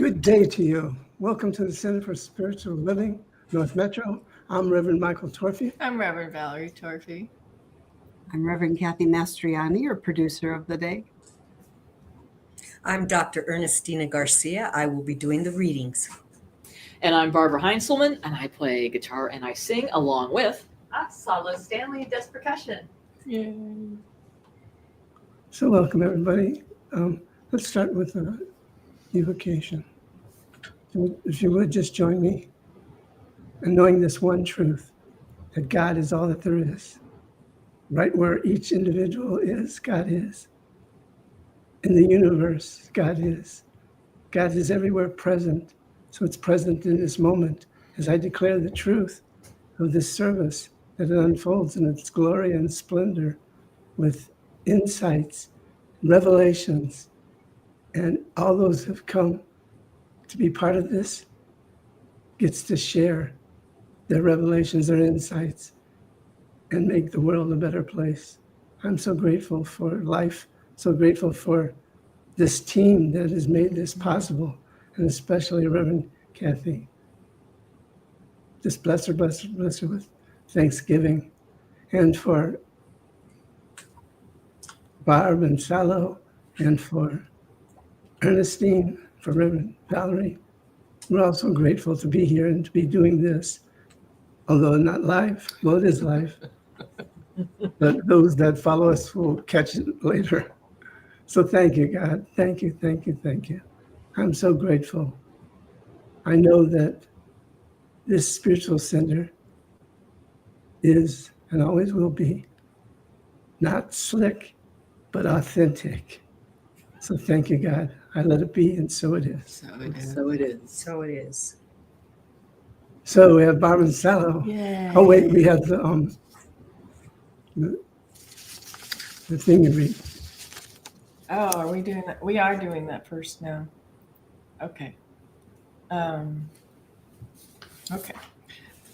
Good day to you. Welcome to the Center for Spiritual Living, North Metro. I'm Reverend Michael Torphy. I'm Reverend Valerie Torphy. I'm Reverend Kathy Mastriani, your producer of the day. I'm Dr. Ernestina Garcia. I will be doing the readings. And I'm Barbara Heinzelman, and I play guitar and I sing along with Solo Stanley does percussion. Yay. So welcome, everybody. Let's start with evocation. If you would just join me in knowing this one truth, that God is all that there is. Right where each individual is, God is. In the universe, God is. God is everywhere present. So it's present in this moment as I declare the truth of this service, that it unfolds in its glory and splendor with insights, revelations, and all those who have come to be part of this gets to share their revelations, their insights, and make the world a better place. I'm so grateful for life, so grateful for this team that has made this possible, and especially Reverend Kathy. Just bless her with thanksgiving. And for Barb and Salo, and for Ernestine, for Reverend Valerie. We're also grateful to be here and to be doing this, although not live. Well, it is live, but those that follow us will catch it later. So thank you, God. Thank you, thank you, thank you. I'm so grateful. I know that this spiritual center is and always will be not slick, but authentic. So thank you, God. I let it be, and so it is. So it is. So it is. So we have Barb and Salo. Yay. Oh wait, we have the thing to read. Oh, are we doing that? We are doing that first now. Okay. Okay.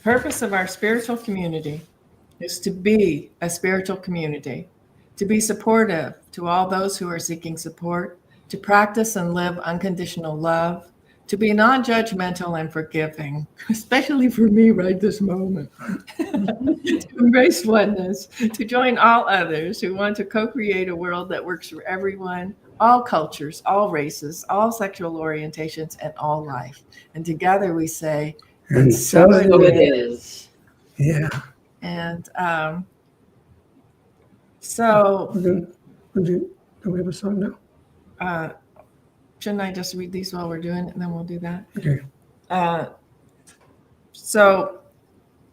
Purpose of our spiritual community is to be a spiritual community, to be supportive to all those who are seeking support, to practice and live unconditional love, to be non-judgmental and forgiving, especially for me right this moment, to embrace oneness, to join all others who want to co-create a world that works for everyone, all cultures, all races, all sexual orientations, and all life. And together we say, And so So it it is. is. Yeah. and so Do we have a song now? shouldn't I just read these while we're doing it, and then we'll do that? Okay. So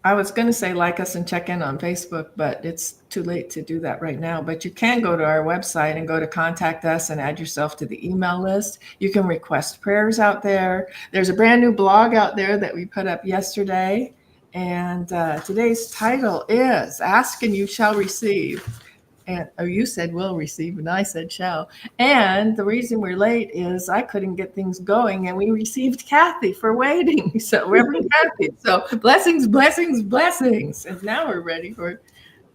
I was going to say like us and check in on Facebook, but it's too late to do that right now. But you can go to our website and go to contact us and add yourself to the email list. You can request prayers out there. There's a brand new blog out there that we put up yesterday. And today's title is Ask and You Shall Receive. And you said will receive, and I said shall. And the reason we're late is I couldn't get things going, and we received Kathy for waiting. So Reverend Kathy. So blessings, blessings, blessings. And now we're ready for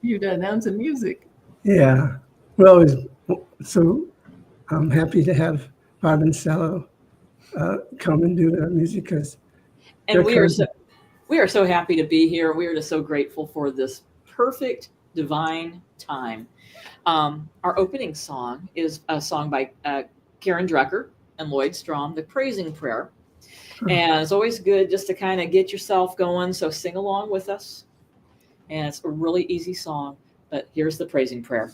you to announce the music. Yeah. We're always so I'm happy to have Barb and Salo come and do the music because And we are so happy to be here. We are just so grateful for this perfect divine time. Our opening song is a song by Karen Drucker and Lloyd Strom, The Praising Prayer. And it's always good just to kind of get yourself going. So sing along with us. And it's a really easy song, but here's the praising prayer.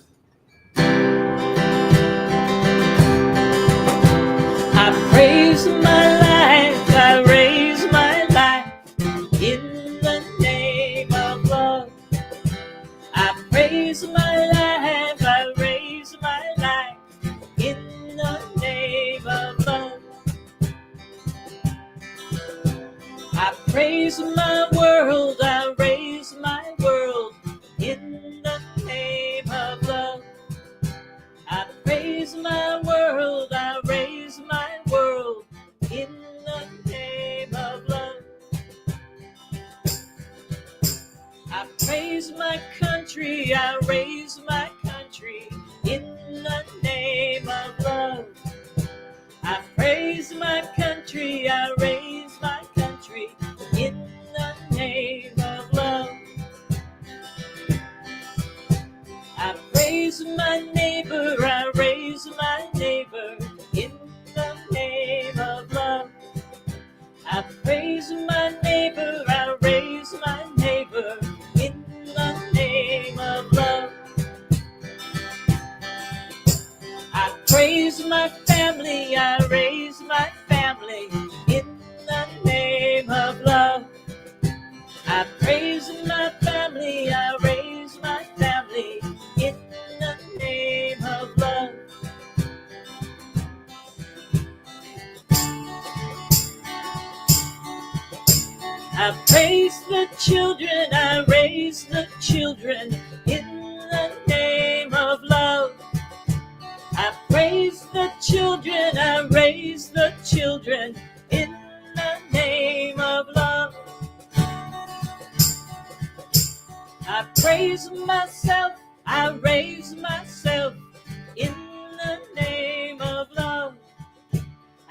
I praise my life, I raise my life in the name of love. I praise my life, I raise my life in the name of love. I praise my world, I raise my world in the name of love. I praise my world, I raise my world in the name of love. I praise my country, I raise my country in the name of love. I praise my country, praise my neighbor, I raise my neighbor in the name of love. I praise my neighbor, I raise my neighbor in the name of love. I praise my family, I raise my family in the name of love. I praise my family, I raise my family in the name of love. I praise the children, I raise the children in the name of love. I praise the children, I raise the children in the name of love. I praise myself, I raise myself in the name of love.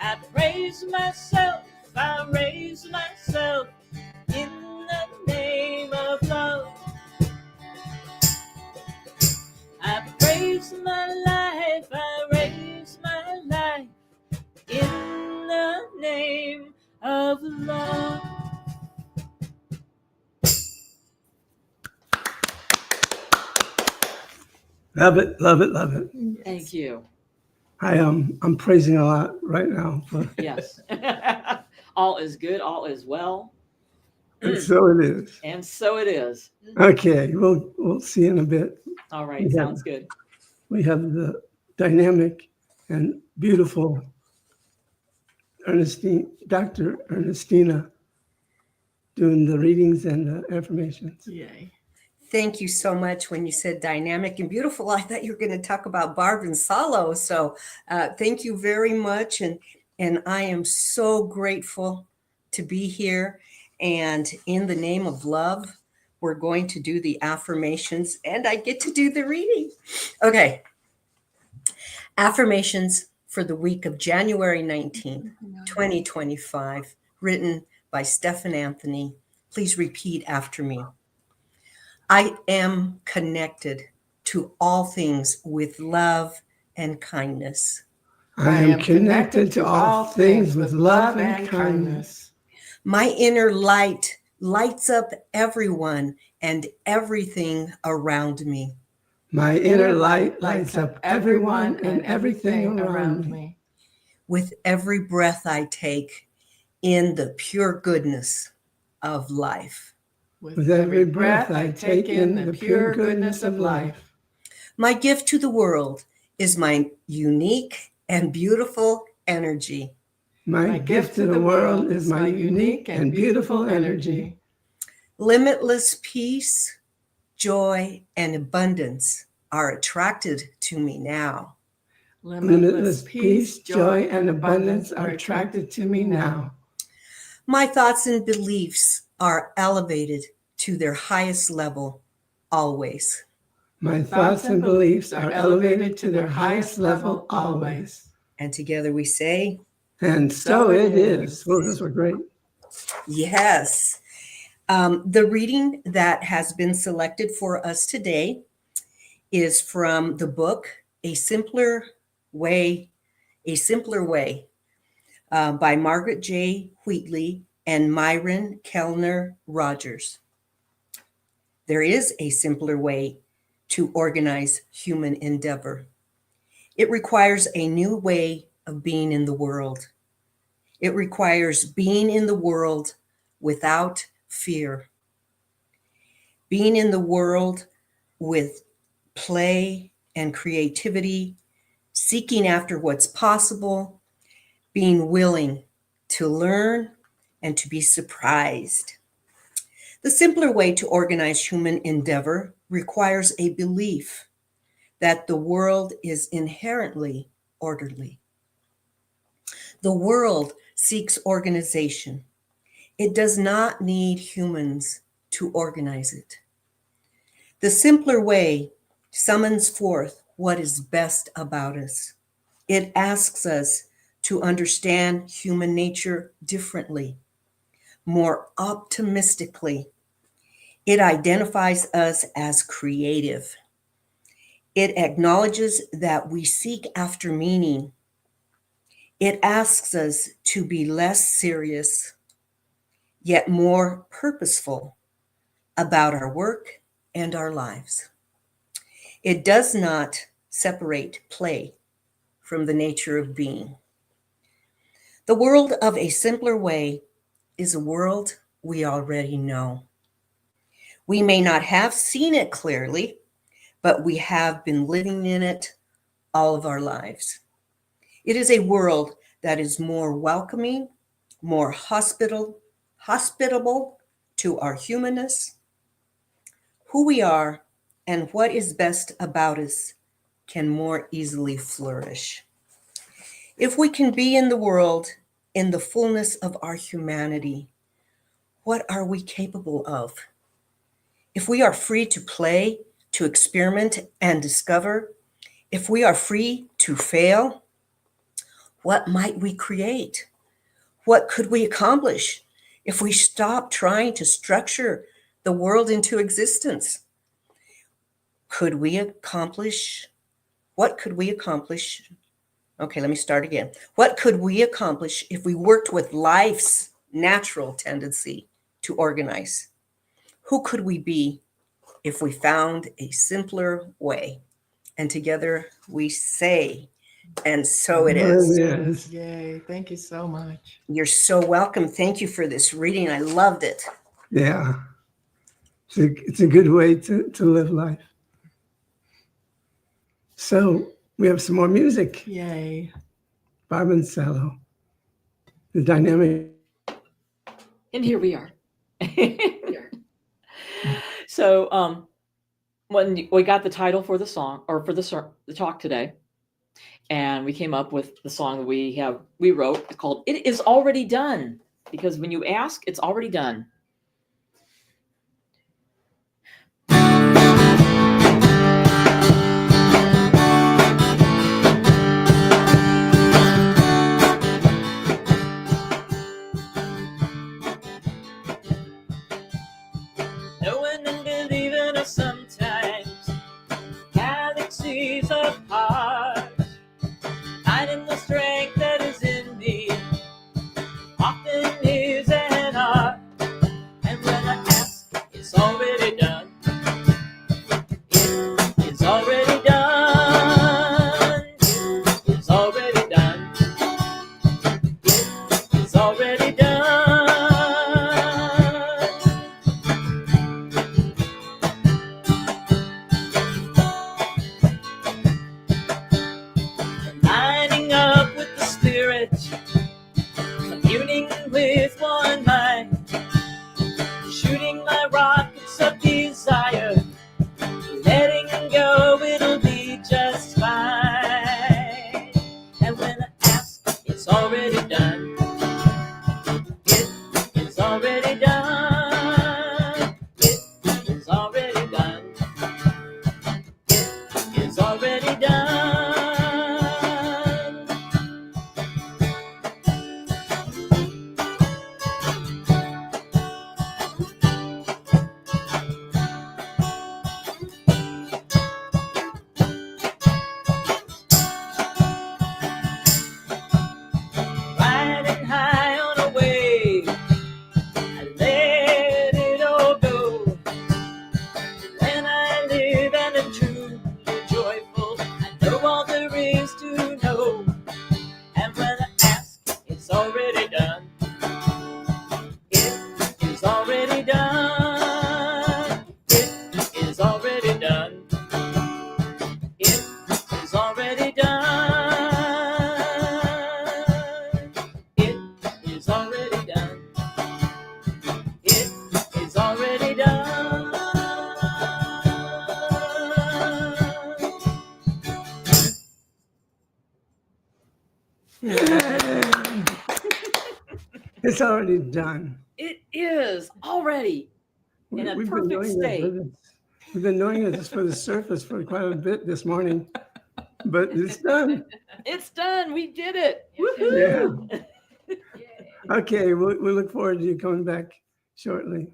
I praise myself, I raise myself in the name of love. I praise my life, I raise my life in the name of love. Love it, love it, love it. Thank you. I'm praising a lot right now, Yes. All is good, all is well. and so it is. And so it is. Okay, we'll see in a bit. All right, Yeah. sounds good. We have the dynamic and beautiful Dr. Ernestina doing the readings and the affirmations. Yay. Thank you so much. When you said dynamic and beautiful, I thought you were going to talk about Barb and Salo. So thank you very much. And I am so grateful to be here. And in the name of love, we're going to do the affirmations and I get to do the reading. Okay. Affirmations for the week of January 19th, 2025, written by Stephen Anthony. Please repeat after me. I am connected to all things with love and kindness. I am connected to all things with love and kindness. My inner light lights up everyone and everything around me. My inner light lights up everyone and everything around me. With every breath I take in the pure goodness of life. With every breath I take in the pure goodness of life. My gift to the world is my unique and beautiful energy. My gift to the world is my unique and beautiful energy. Limitless peace, joy, and abundance are attracted to me now. Limitless peace, joy, and abundance are attracted to me now. My thoughts and beliefs are elevated to their highest level always. My thoughts and beliefs are elevated to their highest level always. And together we say, And so it is. Well, those were great. yes. The reading that has been selected for us today is from the book, A Simpler Way, by Margaret J. Wheatley and Myron Kellner Rogers. There is a simpler way to organize human endeavor. It requires a new way of being in the world. It requires being in the world without fear. Being in the world with play and creativity, seeking after what's possible, being willing to learn and to be surprised. The simpler way to organize human endeavor requires a belief that the world is inherently orderly. The world seeks organization. It does not need humans to organize it. The simpler way summons forth what is best about us. It asks us to understand human nature differently, more optimistically. It identifies us as creative. It acknowledges that we seek after meaning. It asks us to be less serious, yet more purposeful about our work and our lives. It does not separate play from the nature of being. The world of a simpler way is a world we already know. We may not have seen it clearly, but we have been living in it all of our lives. It is a world that is more welcoming, more hospitable to our humanness. Who we are and what is best about us can more easily flourish. If we can be in the world in the fullness of our humanity, what are we capable of? If we are free to play, to experiment and discover, if we are free to fail, what might we create? What could we accomplish if we stop trying to structure the world into existence? What could we accomplish? Okay, let me start again. What could we accomplish if we worked with life's natural tendency to organize? Who could we be if we found a simpler way? And together we say, and so it is. Yes. Yay. Thank you so much. You're so welcome. Thank you for this reading. I loved it. Yeah. It's a good way to live life. So we have some more music. Yay. Bob and Sallow. The dynamic. And here we are. So when we got the title for the song or for the talk today, and we came up with the song that we wrote called "It Is Already Done," because when you ask, it's already done. Knowing and believing are sometimes galaxies apart. Finding the strength that is in me often is an art. And when I ask, it's already done. It is already done. It is already done. It is already done. Lining up with the Spirit, communing with one mind, shooting my rockets of desire, letting go, it'll be just fine. And when I ask, it's already done. It is already done. It is already done. It is already done. Riding high on a wave, I let it all go. When I live and am truly joyful, I know all there is to know. And when I ask, it's already done. It is already done. It is already done. It is already done. It is already done. It is already done. It's already done. It is already in a We've perfect been knowing state. We've been knowing this for the surface for quite a bit this morning, but it's done. It's done. We did it. Yeah. Woohoo! Okay, we'll look forward to you coming back shortly.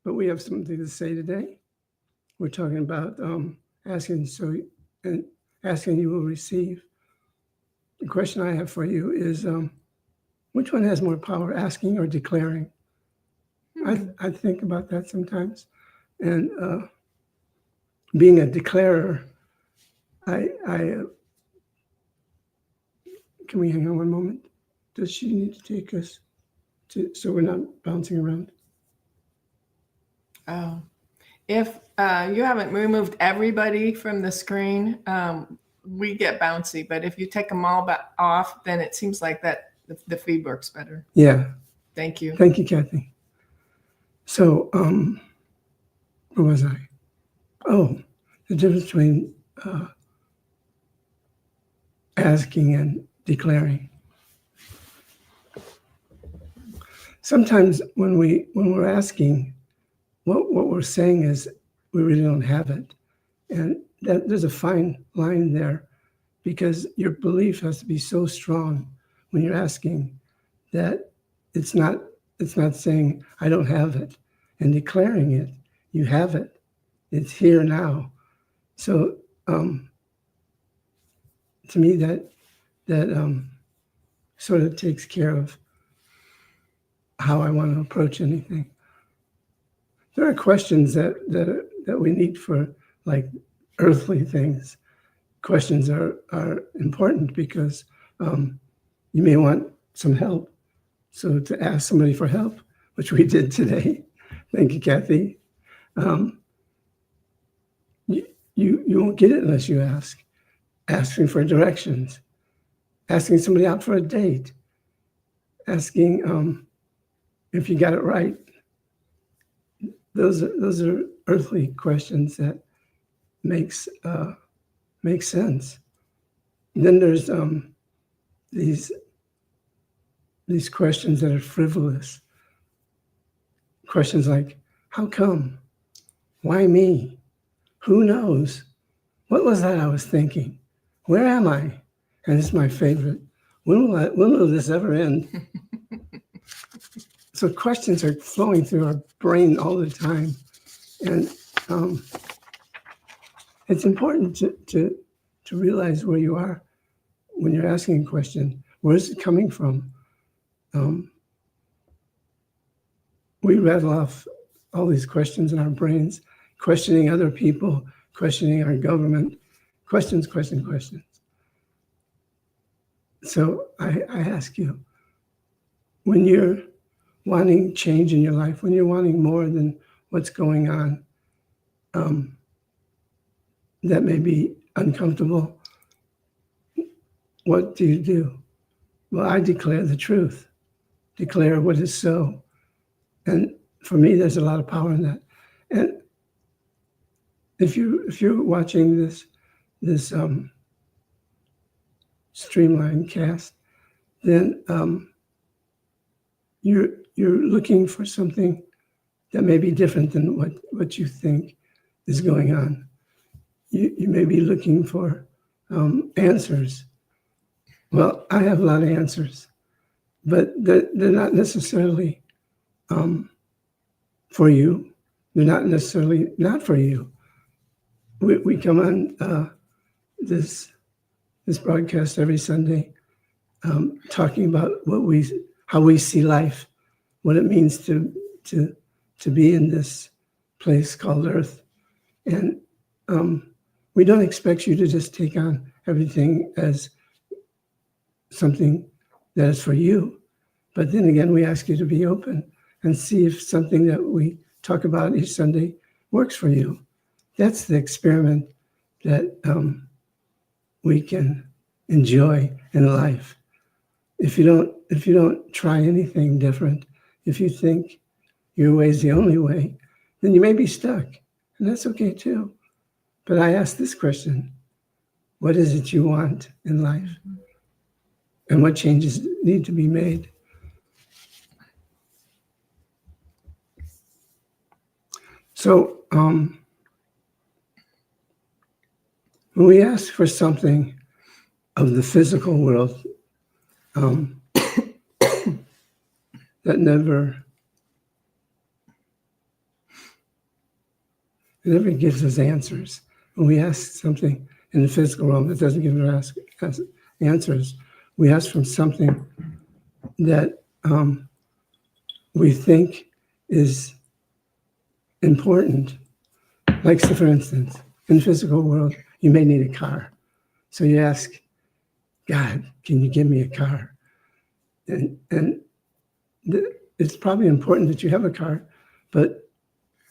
But we have something to say today. We're talking about asking and asking you will receive. The question I have for you is, which one has more power, asking or declaring? I think about that sometimes. And being a declarer, I can we hang on one moment? Does she need to take us so we're not bouncing around? Oh, if you haven't removed everybody from the screen, we get bouncy. But if you take them all off, then it seems like that the feed works better. Yeah. Thank you. Thank you, Kathy. So, where was I? Oh, the difference between asking and declaring. Sometimes when we're asking, what we're saying is we really don't have it, and that there's a fine line there, because your belief has to be so strong when you're asking that it's not saying I don't have it, and declaring it, you have it. It's here now. So to me, that sort of takes care of how I want to approach anything. There are questions that we need for like earthly things. Questions are important because you may want some help. So to ask somebody for help, which we did today, thank you, Kathy. You won't get it unless you ask. Asking for directions, asking somebody out for a date, asking if you got it right. Those are earthly questions that makes sense. And then there's these questions that are frivolous. Questions like, how come? Why me? Who knows? What was that I was thinking? Where am I? And this is my favorite. When will this ever end? So questions are flowing through our brain all the time. And it's important to realize where you are when you're asking a question. Where is it coming from? We rattle off all these questions in our brains, questioning other people, questioning our government, questions. So I ask you, when you're wanting change in your life, when you're wanting more than what's going on, that may be uncomfortable, what do? Well, I declare the truth, declare what is so. And for me, there's a lot of power in that. And if you're watching this Streamline cast, then you're looking for something that may be different than what you think is going on. You may be looking for answers. Well, I have a lot of answers, but they're not necessarily for you. They're not necessarily not for you. We come on this broadcast every Sunday, talking about how we see life, what it means to be in this place called Earth, and we don't expect you to just take on everything as something that is for you, but then again, we ask you to be open and see if something that we talk about each Sunday works for you. That's the experiment that we can enjoy in life. If you don't try anything different, if you think your way is the only way, then you may be stuck, and that's okay too. But I ask this question: what is it you want in life, and what changes need to be made? So when we ask for something of the physical world that never gives us answers. when we ask something in the physical realm that doesn't give us answers, we ask from something that we think is important. Like, so for instance, in the physical world, you may need a car. So you ask, God, can you give me a car? And it's probably important that you have a car, but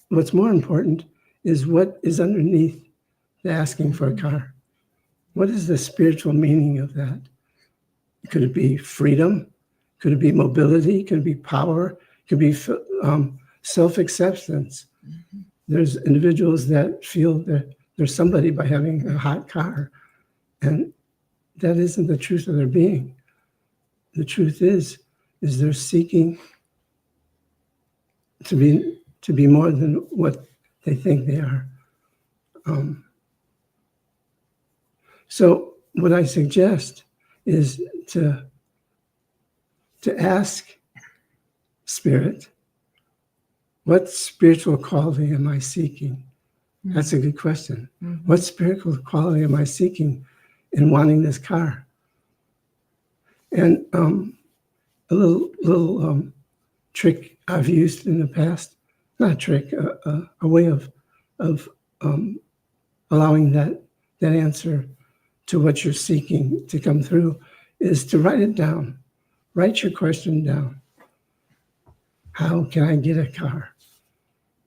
what's more important is what is underneath the asking for a car. What is the spiritual meaning of that? Could it be freedom? Could it be mobility? Could it be power? Could it be self-acceptance? There's individuals that feel that they're somebody by having a hot car, and that isn't the truth of their being. The truth is they're seeking to be more than what they think they are. So what I suggest is to ask Spirit, what spiritual quality am I seeking? That's a good question. Mm-hmm. What spiritual quality am I seeking in wanting this car? And a little trick I've used in the past, not a trick, a way of allowing that answer to what you're seeking to come through, is to write it down. Write your question down. How can I get a car?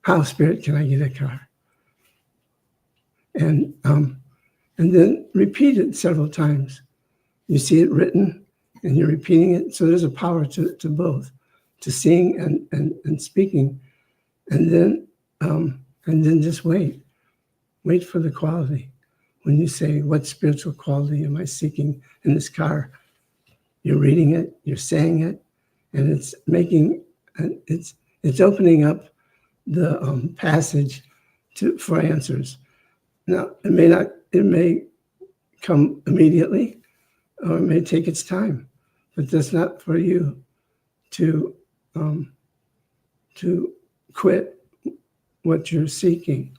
How, Spirit, can I get a car? And then repeat it several times. You see it written, and you're repeating it. So there's a power to both, to seeing and speaking. And then just wait. Wait for the quality. When you say, what spiritual quality am I seeking in this car? You're reading it, you're saying it, and it's opening up the passage for answers. Now, it may come immediately, or it may take its time, but that's not for you to quit what you're seeking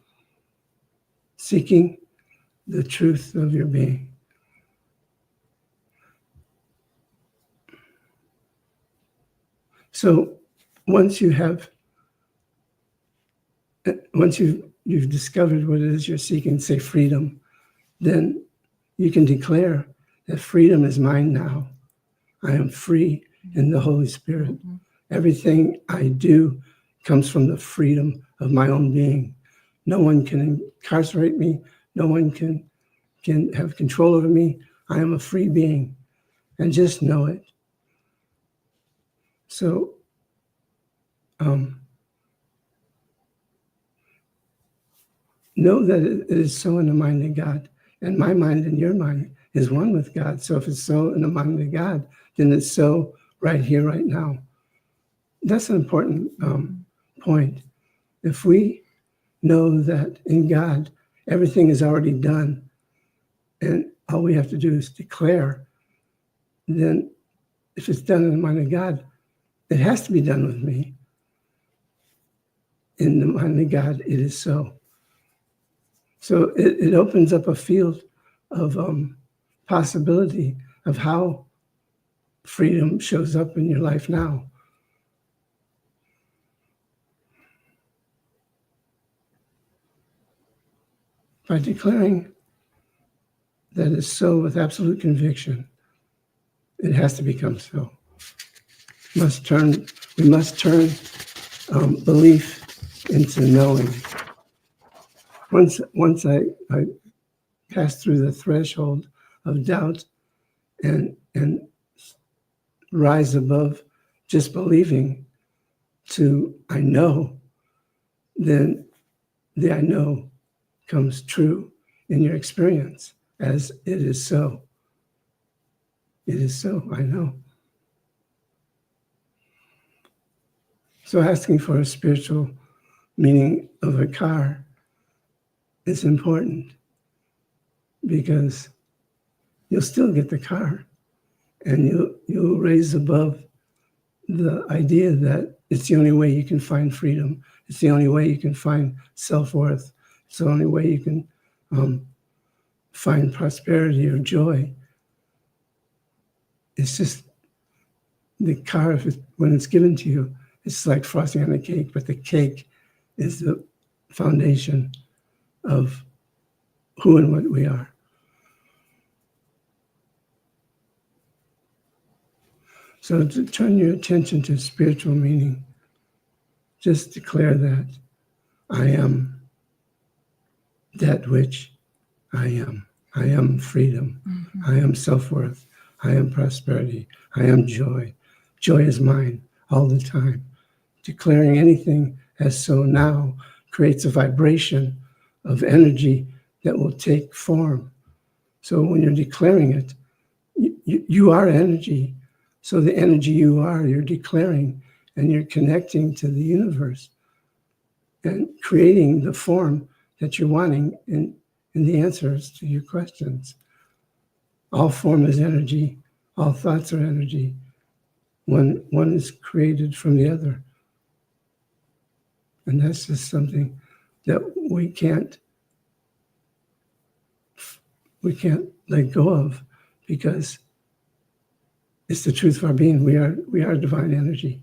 the truth of your being. So once you've discovered what it is you're seeking, say freedom, then you can declare that freedom is mine now. I am free in the Holy Spirit. Mm-hmm. Everything I do comes from the freedom of my own being. No one can incarcerate me. No one can have control over me. I am a free being, and just know it. So, know that it is so in the mind of God, and my mind and your mind is one with God. So if it's so in the mind of God, then it's so right here, right now. That's an important point. If we know that in God, everything is already done, and all we have to do is declare, then if it's done in the mind of God, it has to be done with me. In the mind of God, it is so. So it opens up a field of possibility of how freedom shows up in your life now. By declaring that it's so with absolute conviction, it has to become so. We must turn belief into knowing. Once I passed through the threshold of doubt and rise above just believing to I know, then the I know comes true in your experience as it is so. It is so, I know. So asking for a spiritual meaning of a car is important, because you'll still get the car, and you'll raise above the idea that it's the only way you can find freedom. It's the only way you can find self-worth. It's the only way you can find prosperity or joy. It's just the car, when it's given to you, it's like frosting on a cake, but the cake is the foundation of who and what we are. So to turn your attention to spiritual meaning, just declare that I am that which I am. I am freedom. I am self-worth. I am prosperity. I am joy. Joy is mine all the time. Declaring anything as so now creates a vibration of energy that will take form. So when you're declaring it, you are energy. So the energy you are, you're declaring, and you're connecting to the universe and creating the form that you're wanting in the answers to your questions. All form is energy. All thoughts are energy. One is created from the other. And that's just something that we can't let go of, because it's the truth of our being. We are divine energy.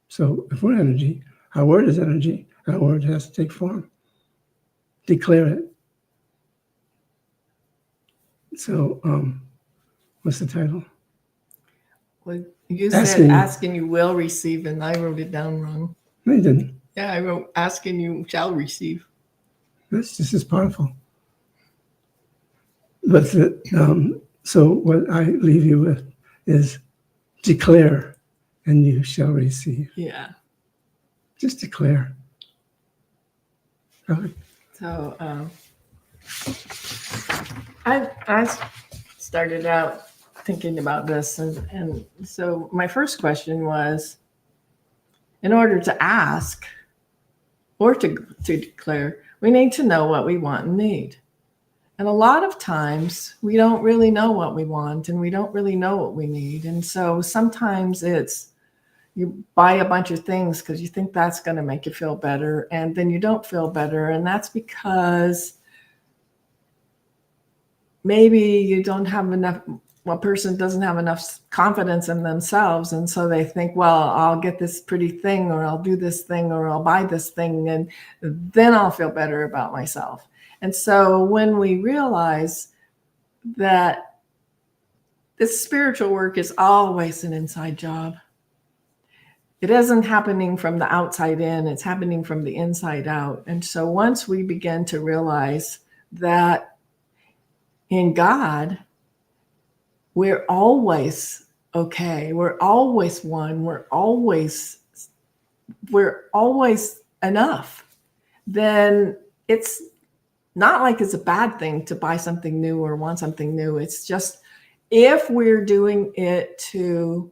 So if we're energy, our word is energy, and our word has to take form. Declare it. So what's the title? Well, you Asking. said asking you will receive, and I wrote it down wrong. No, you didn't. Yeah, I wrote asking you shall receive. That's just as powerful. But so what I leave you with is declare and you shall receive. Yeah. Just declare. Right? So I started out thinking about this, and so my first question was, in order to ask or to declare, we need to know what we want and need. And a lot of times we don't really know what we want, and we don't really know what we need. And so sometimes it's you buy a bunch of things because you think that's going to make you feel better, and then you don't feel better. And that's because maybe you don't have enough, one person doesn't have enough confidence in themselves. And so they think, well, I'll get this pretty thing, or I'll do this thing, or I'll buy this thing, and then I'll feel better about myself. And so when we realize that this spiritual work is always an inside job, it isn't happening from the outside in, it's happening from the inside out. And so once we begin to realize that in God, we're always okay, we're always one, we're always enough, then it's not like it's a bad thing to buy something new or want something new. It's just, if we're doing it to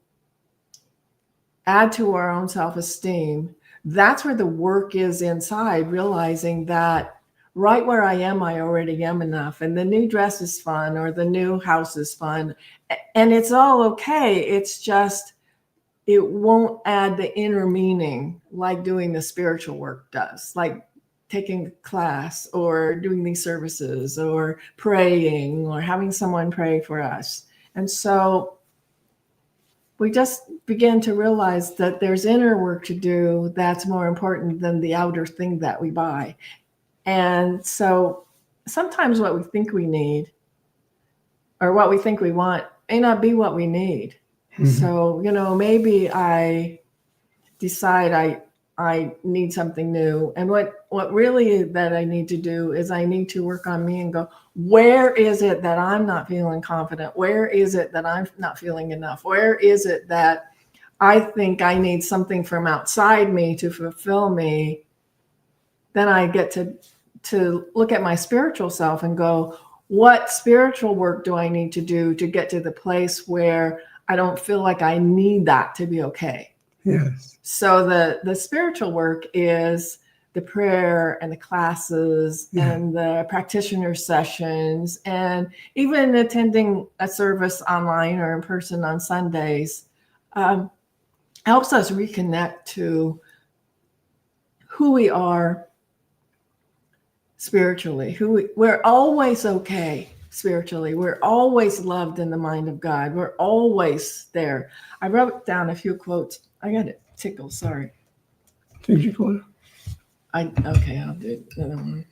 add to our own self-esteem, that's where the work is inside, realizing that right where I am, I already am enough. And the new dress is fun, or the new house is fun. And it's all okay. It's just, it won't add the inner meaning like doing the spiritual work does, like taking a class or doing these services or praying or having someone pray for us. And so we just begin to realize that there's inner work to do that's more important than the outer thing that we buy. And so sometimes what we think we need or what we think we want may not be what we need. Mm-hmm. So, maybe I decide I need something new. And what really that I need to do is I need to work on me and go, where is it that I'm not feeling confident? Where is it that I'm not feeling enough? Where is it that I think I need something from outside me to fulfill me? Then I get to look at my spiritual self and go, what spiritual work do I need to do to get to the place where I don't feel like I need that to be okay? Yes. So the spiritual work is the prayer and the classes and the practitioner sessions, and even attending a service online or in person on Sundays helps us reconnect to who we are spiritually, we're always okay spiritually. We're always loved in the mind of God. We're always there. I wrote down a few quotes. I got it tickled, sorry. Figure corner. Okay, I'll do another one.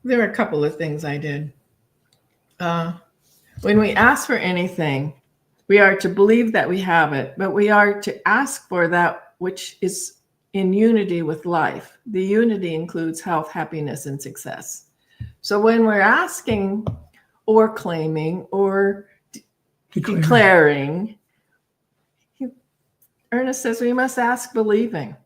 There are a couple of things I did. When we ask for anything, we are to believe that we have it, but we are to ask for that which is in unity with life. The unity includes health, happiness, and success. So when we're asking or claiming or declaring, Ernest says we must ask believing.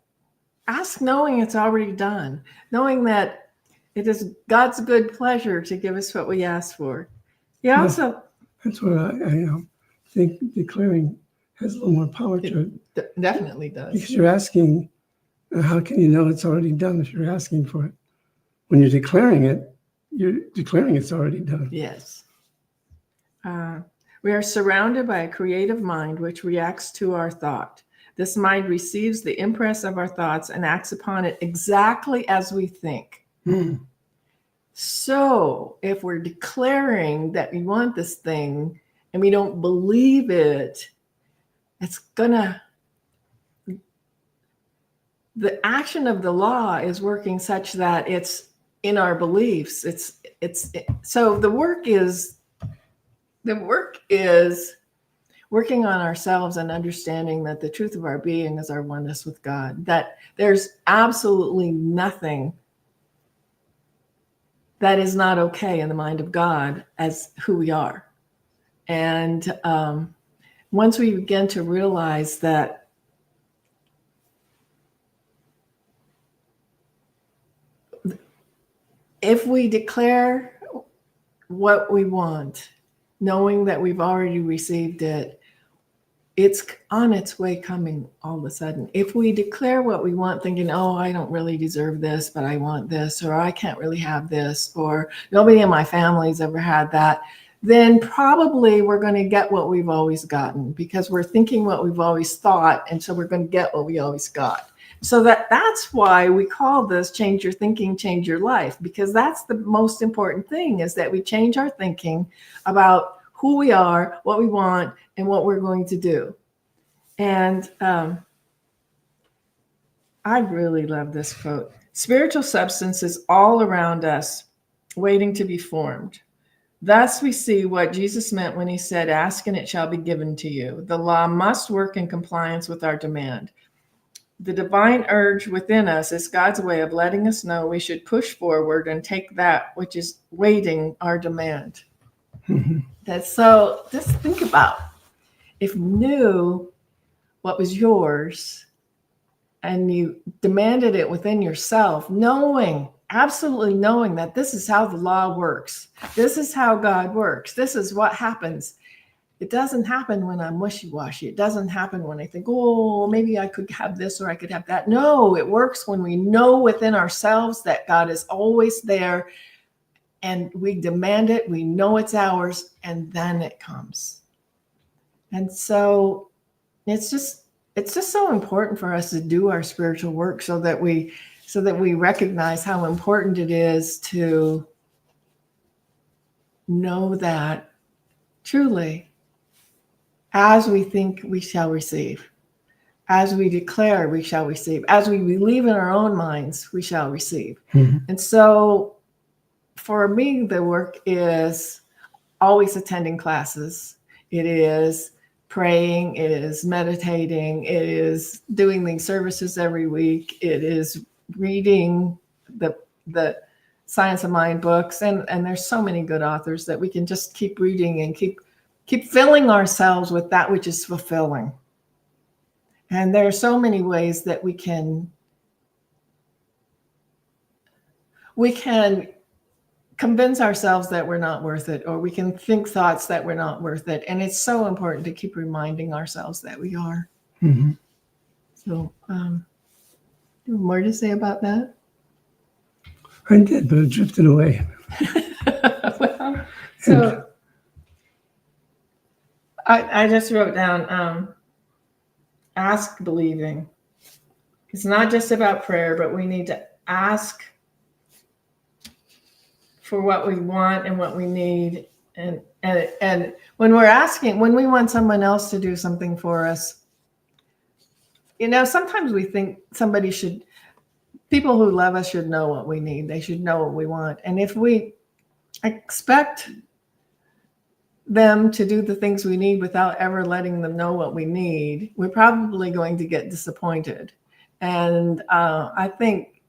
Ask knowing it's already done, knowing that it is God's good pleasure to give us what we ask for. He also That's what I think declaring has a little more power to it. Definitely does. Because you're asking, how can you know it's already done if you're asking for it? When you're declaring it's already done. Yes. We are surrounded by a creative mind which reacts to our thought. This mind receives the impress of our thoughts and acts upon it exactly as we think. Mm. So if we're declaring that we want this thing and we don't believe it, the action of the law is working such that it's in our beliefs. So the work is working on ourselves and understanding that the truth of our being is our oneness with God, that there's absolutely nothing that is not okay in the mind of God as who we are. And once we begin to realize that if we declare what we want, knowing that we've already received it, it's on its way coming all of a sudden. If we declare what we want, thinking, oh, I don't really deserve this, but I want this, or I can't really have this, or nobody in my family's ever had that, then probably we're going to get what we've always gotten because we're thinking what we've always thought. And so we're going to get what we always got. So that's why we call this change your thinking, change your life, because that's the most important thing, is that we change our thinking about who we are, what we want, and what we're going to do. And I really love this quote. Spiritual substance is all around us, waiting to be formed. Thus we see what Jesus meant when he said, ask and it shall be given to you. The law must work in compliance with our demand. The divine urge within us is God's way of letting us know we should push forward and take that which is waiting our demand. So just think about if you knew what was yours and you demanded it within yourself, absolutely knowing that this is how the law works. This is how God works. This is what happens. It doesn't happen when I'm wishy-washy. It doesn't happen when I think, oh, maybe I could have this or I could have that. No, it works when we know within ourselves that God is always there and we demand it. We know it's ours, and then it comes. And so it's just so important for us to do our spiritual work so that we recognize how important it is to know that truly, as we think, we shall receive. As we declare, we shall receive. As we believe in our own minds, we shall receive. Mm-hmm. And so for me, the work is always attending classes. It is praying. It is meditating. It is doing these services every week. It is reading the Science of Mind books. And there's so many good authors that we can just keep reading and keep filling ourselves with that which is fulfilling. And there are so many ways that we can convince ourselves that we're not worth it, or we can think thoughts that we're not worth it. And it's so important to keep reminding ourselves that we are. Mm-hmm. So, more to say about that? I did, but it drifted away. Well, so I just wrote down, ask believing. It's not just about prayer, but we need to ask for what we want and what we need. And when we're asking, when we want someone else to do something for us, sometimes we think people who love us should know what we need. They should know what we want. And if we expect them to do the things we need without ever letting them know what we need, we're probably going to get disappointed. And I think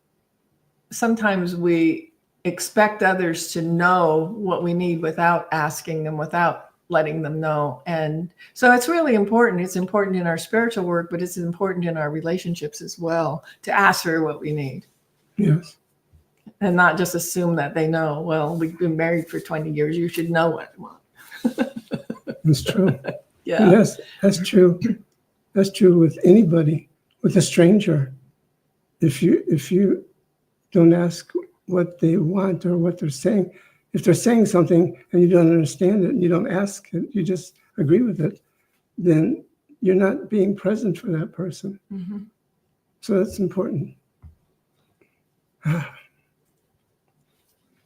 sometimes we expect others to know what we need without asking them, without letting them know. And so it's really important. It's important in our spiritual work, but it's important in our relationships as well, to ask for what we need Yes. and not just assume that they know. Well, we've been married for 20 years. You should know what I want. That's true. Yeah. Yes, that's true. That's true with anybody, with a stranger. If you don't ask what they want or what they're saying, if they're saying something and you don't understand it, and you don't ask it, you just agree with it, then you're not being present for that person. Mm-hmm. So that's important.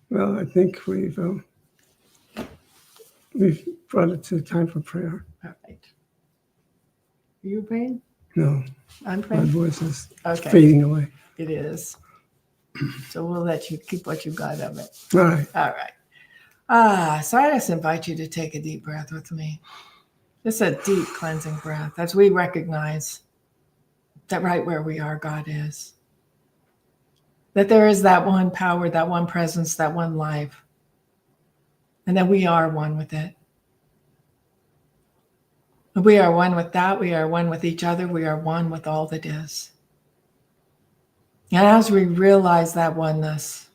Well, I think we've brought it to time for prayer. All right. Are you praying? No, I'm my praying. voice is Okay. fading away. It is. So we'll let you keep what you got of it. All right. All right. So I just invite you to take a deep breath with me. Just a deep cleansing breath as we recognize that right where we are, God is. That there is that one power, that one presence, that one life. And that we are one with it. We are one with that. We are one with each other. We are one with all that is. And as we realize that oneness,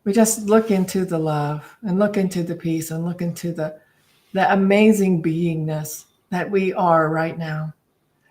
we just look into the love and look into the peace and look into the amazing beingness that we are right now.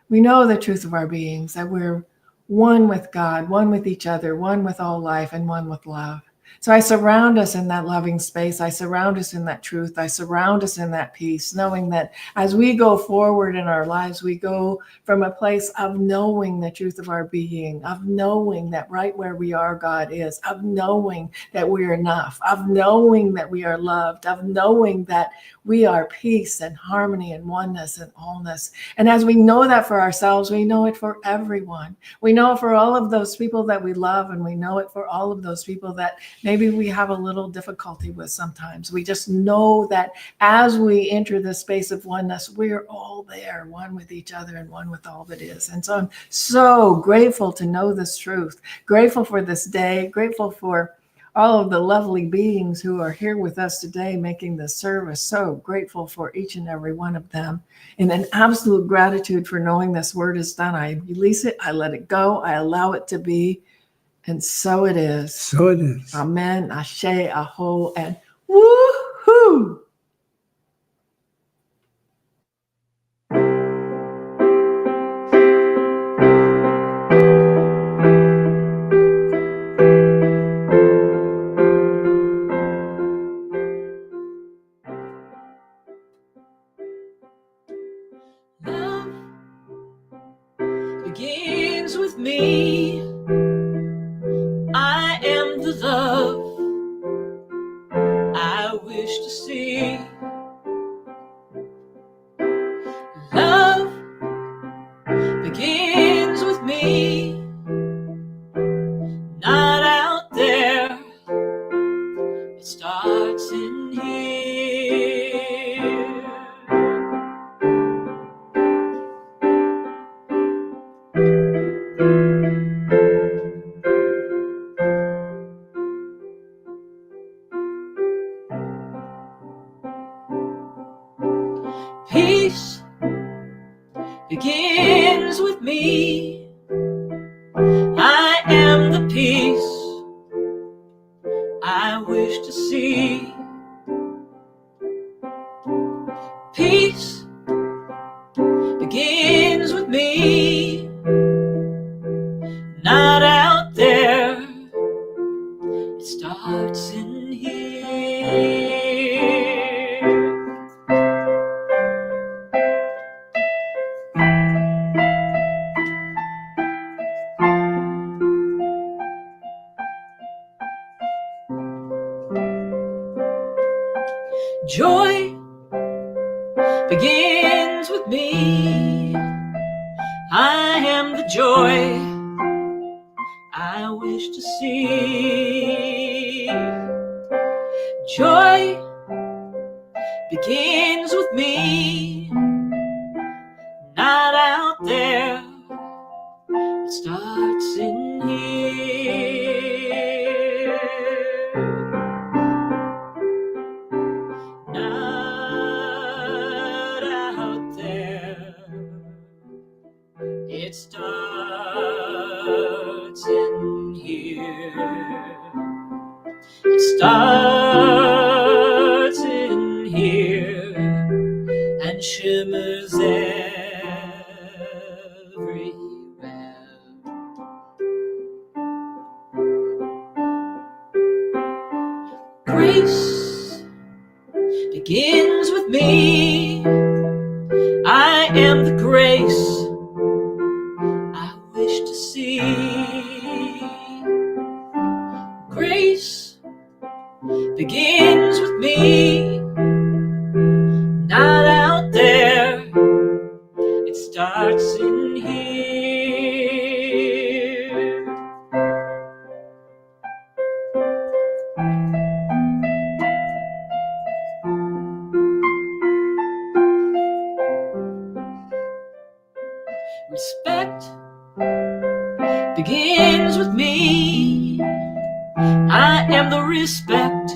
We know the truth of our beings, that we're one with God, one with each other, one with all life, and one with love. So I surround us in that loving space. I surround us in that truth. I surround us in that peace, knowing that as we go forward in our lives, we go from a place of knowing the truth of our being, of knowing that right where we are, God is, of knowing that we're enough, of knowing that we are loved, of knowing that we are peace and harmony and oneness and allness. And as we know that for ourselves, we know it for everyone. We know it for all of those people that we love, and we know it for all of those people that maybe we have a little difficulty with sometimes. We just know that as we enter the space of oneness, we're all there, one with each other and one with all that is. And so I'm so grateful to know this truth, grateful for this day, grateful for all of the lovely beings who are here with us today making this service. So grateful for each and every one of them. And an absolute gratitude for knowing this word is done. I release it, I let it go, I allow it to be. And so it is. So it is. Amen, ashe, aho, and woo-hoo. Love begins with me. I am the love I wish to see. Joy begins with me. I am the joy I wish to see. Joy begins with me, not out there. It starts in here. Not out there. It starts in here. It starts in here and shimmers everywhere. Grace begins with me. I am the grace I wish to see. Grace begins with me, not out there. It starts in here. Respect begins with me. I am the respect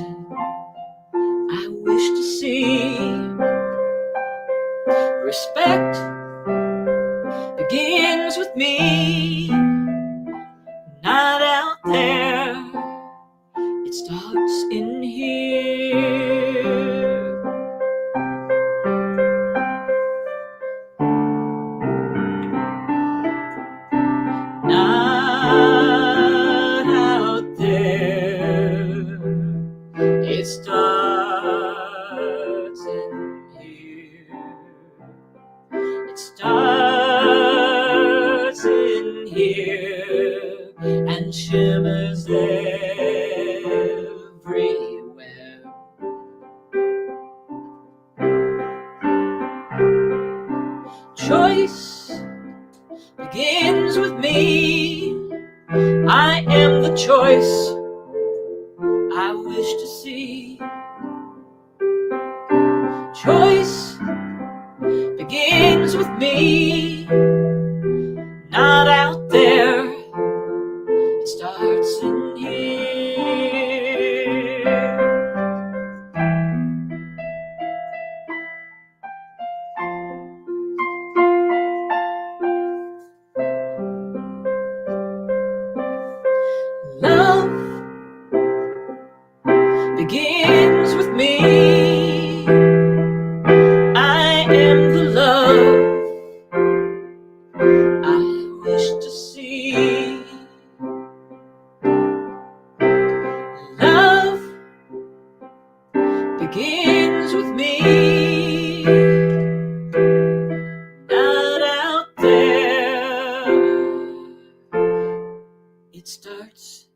I wish to see. Respect begins with me, not out there. It starts in here. Not out there. It starts in here. It starts in here and shimmers everywhere. Choice begins with me. I am the choice I wish to see. Choice begins with me, not out there. It starts in here. Love begins with me. I am the love I wish to see. Love begins with me, not out there. It starts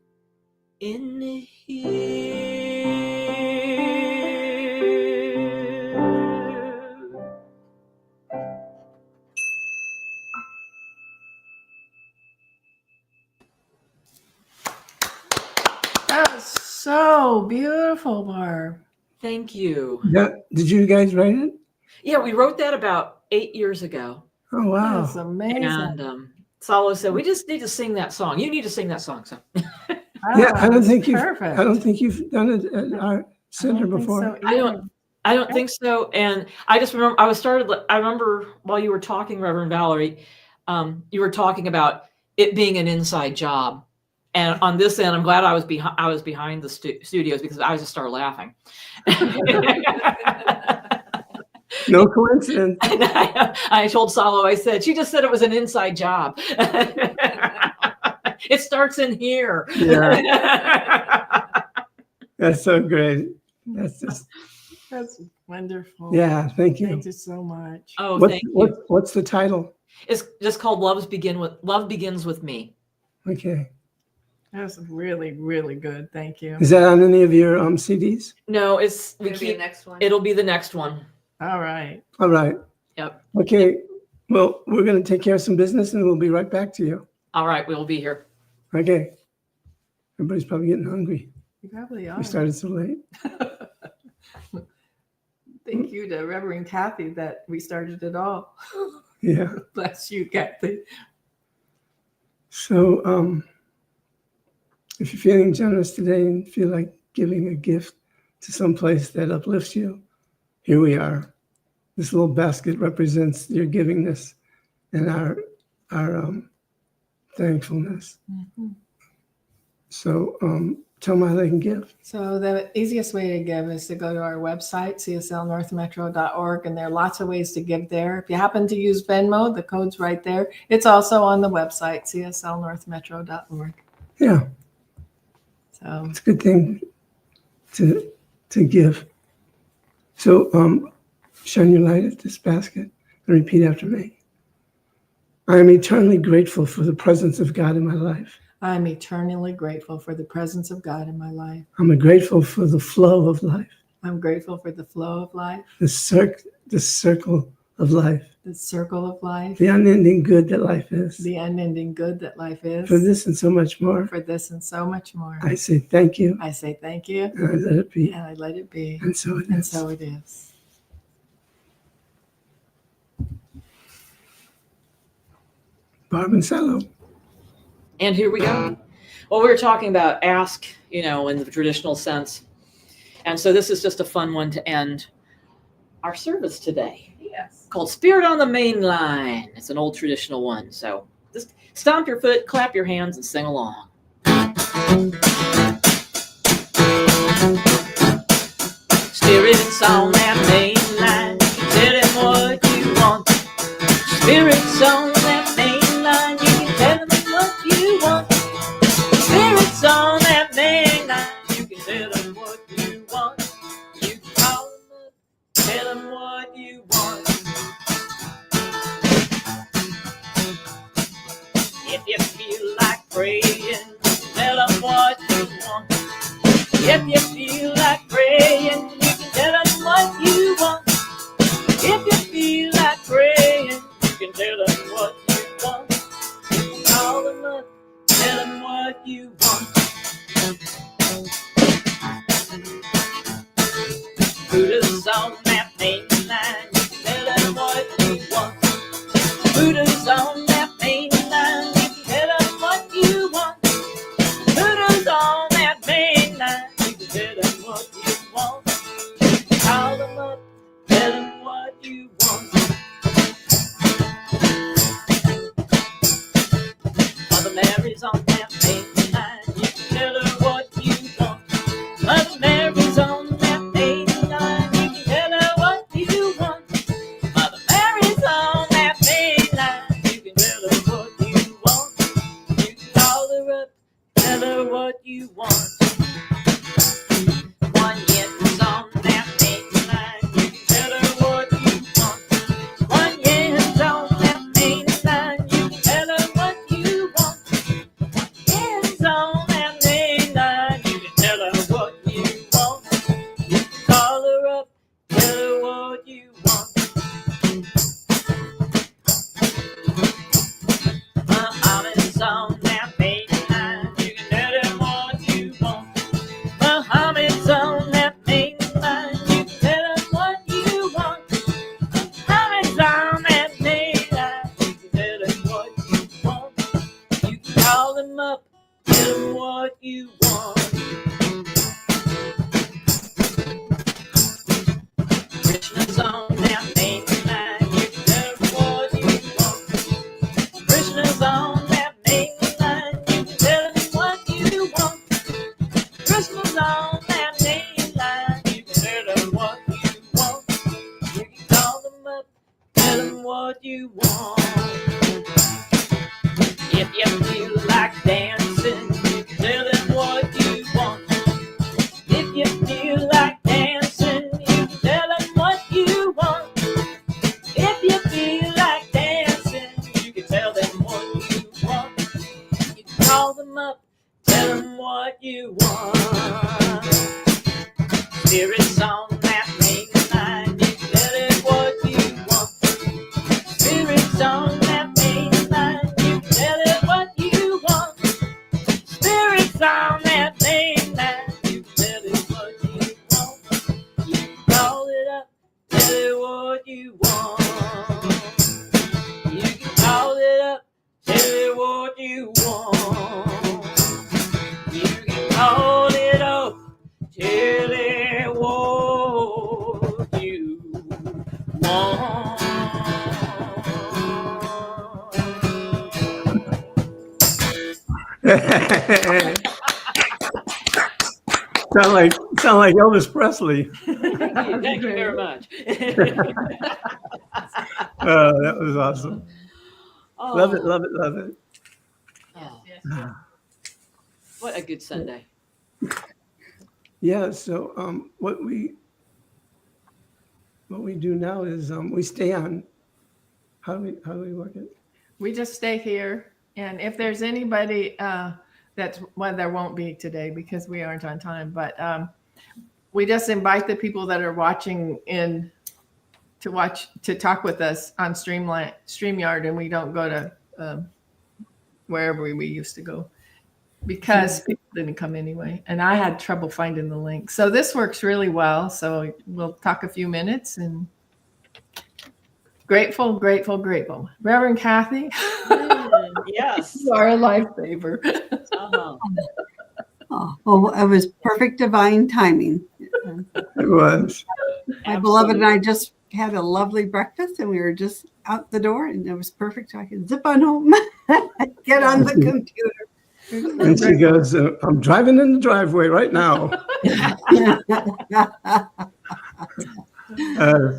in here. That was so beautiful, Barb. Thank you. Yeah, did you guys write it? Yeah, we wrote that about 8 years ago. Oh, wow. That's amazing. And Salo said, we just need to sing that song. You need to sing that song. So Yeah, I don't think perfect. you've done it at our center before. I don't think so. And I just remember I remember while you were talking, Reverend Valerie, you were talking about it being an inside job. And on this end, I'm glad I was behind the studios because I just started laughing. No coincidence. And I told Salo, I said, she just said it was an inside job. It starts in here. Yeah. That's so great. That's wonderful. yeah. Thank you. Thank you so much. Oh, What's, thank you. what's the title? It's just called Love Begins with Me. Okay. That was really, really good. Thank you. Is that on any of your CDs? No, it's we Maybe the keep. next one. It'll be the next one. All right. All right. Yep. Okay. Well, we're going to take care of some business and we'll be right back to you. All right, we'll be here. Okay. Everybody's probably getting hungry. You probably are. We started so late. Thank you to Reverend Kathy that we started it all. Yeah. Bless you, Kathy. So if you're feeling generous today and feel like giving a gift to some place that uplifts you, here we are. This little basket represents your givingness and our thankfulness. Mhm. So tell them how they can give. So the easiest way to give is to go to our website, cslnorthmetro.org, and there are lots of ways to give there. If you happen to use Venmo, the code's right there. It's also on the website, cslnorthmetro.org. Yeah, So it's a good thing to give. So shine your light at this basket and repeat after me. I am eternally grateful for the presence of God in my life. I'm eternally grateful for the presence of God in my life. I'm grateful for the flow of life, I'm grateful for the flow of life, the circle of life, the circle of life, the unending good that life is. the unending good that life is. For this and so much more, For this and so much more. I say thank you, I say thank you, and I let it be. and I let it be. And so it And is. so it is. Barb and Sallow. And here we go. Well, we were talking about ask, in the traditional sense. And so this is just a fun one to end our service today, Yes. called Spirit on the Main Line. It's an old traditional one. So just stomp your foot, clap your hands, and sing along. Spirits on that main line, tell them what you want. Spirits on that main line, you can tell them what you want. Spirits on that main line, you can tell them what you want. You can call them up, tell them what you want. If you feel like praying, tell them what you want. If you feel like praying, you can tell them what you want. If you feel like praying, you can tell them what you want. You can call them up, tell them what you want. Buddha's on that main line, you can tell them what you want. Buddha's on that main line, you can tell them what you want. Buddha's on that main line, you can tell them what you want. Call them up, tell them what you want. Mother Mary's on that main line, you can tell her what you want. Mother Mary's on that main line, you can tell her what you want. Mother Mary's on that main line, you can tell her what you want. You can call her up, tell her what you want. One yes on that main line, you can tell her what you want. One yes on that main line, you can tell her what you want. Yes on that main line, you can tell her what you want. You can call her up, tell her what you want. Muhammad's on that main line, you can tell her what you want. Muhammad's on that main line, you can tell her what you want. Muhammad's on that main line, you can tell her what you want. You can call him up, tell him what you want. Krishna's on that main line, you can tell him what you want. Krishna's on that main line, you can tell him what you want. Krishna's on that main line, you can tell him what you want. You can call him up, tell him what you want. If you feel like dancing, you can tell him what you want. If you feel like dancing, you can tell him what you want. them what you want. Spirits on that main line, you tell it what you want. Spirits on that main line, you tell it what you want. Spirits on that main line, you tell it what you want. You can call it up, tell it what you want. You can call it up, tell it what you want. You can call it up, tell it what you want. Sound like Elvis Presley. Thank you very much. That was awesome. Oh, Love it, love it, love it. oh, Yes. what a good Sunday. Yeah, so what we do now is we stay on. How do we work it? We just stay here. And if there's anybody there won't be today because we aren't on time, but we just invite the people that are watching in to talk with us on StreamYard, and we don't go to wherever we used to go because people didn't come anyway. And I had trouble finding the link. So this works really well. So we'll talk a few minutes and grateful. Reverend Kathy, Yes. you are a lifesaver. Uh-huh. Oh, well, it was perfect divine timing. It was. My beloved and I just had a lovely breakfast, and we were just out the door, and it was perfect. So I could zip on home, get on the computer. And she goes, I'm driving in the driveway right now.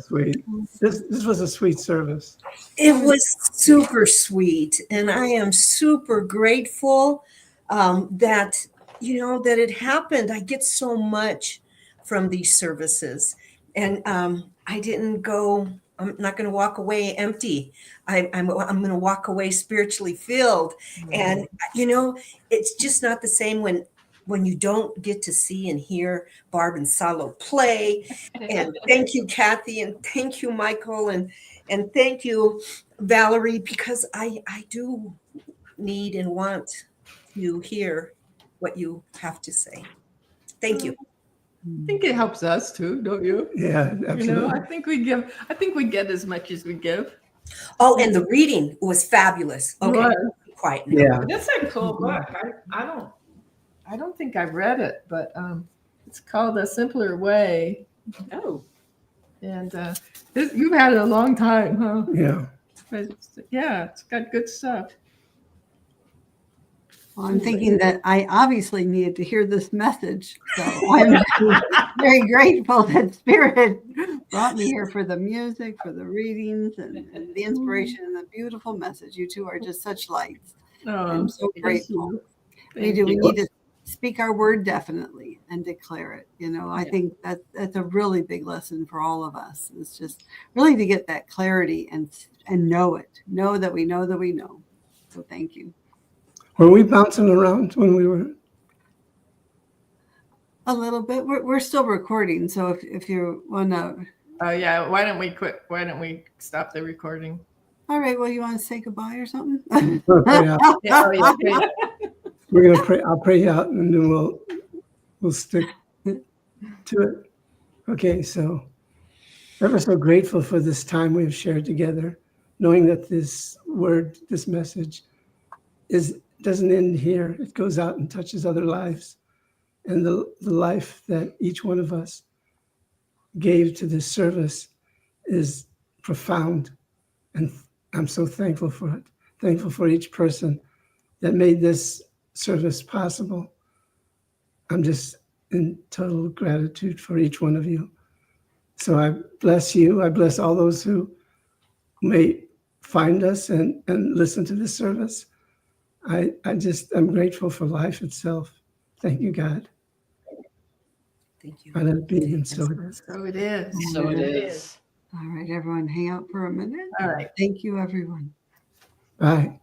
Sweet. This was a sweet service. It was super sweet, and I am super grateful that that it happened. I get so much from these services, and I didn't go. I'm not going to walk away empty. I'm going to walk away spiritually filled, and it's just not the same when you don't get to see and hear Barb and Salo play. And thank you, Kathy, and thank you, Michael, and thank you, Valerie, because I do need and want to hear what you have to say. Thank you. I think it helps us too, don't you? Yeah, absolutely. I think we get as much as we give. Oh, and the reading was fabulous. Okay, Right. be quiet now. Yeah. That's a cool book. I don't think I've read it, but it's called A Simpler Way. Oh, And you've had it a long time, huh? Yeah. But yeah, it's got good stuff. Well, I'm thinking that I obviously needed to hear this message. So I'm very grateful that Spirit brought me here for the music, for the readings, and the inspiration and the beautiful message. You two are just such lights. I'm so grateful. We need to speak our word definitely and declare it. I think that's a really big lesson for all of us. It's just really to get that clarity and know it. Know that we know that we know. So thank you. Were we bouncing around when we were? A little bit. We're still recording. So if you want to. Oh yeah. Why don't we quit? Why don't we stop the recording? All right. Well, you want to say goodbye or something? We're gonna pray out. Yeah, oh, yeah. We're gonna pray. I'll pray out, and then we'll stick to it. Okay. So, ever so grateful for this time we've shared together, knowing that this word, this message, doesn't end here. It goes out and touches other lives. And the life that each one of us gave to this service is profound. And I'm so thankful for it. Thankful for each person that made this service possible. I'm just in total gratitude for each one of you. So I bless you. I bless all those who may find us and listen to this service. I'm grateful for life itself. Thank you, God. Thank you. I let it be, and so it is. So it is. so it is. All right, everyone, hang out for a minute. All right. Thank you, everyone. Bye.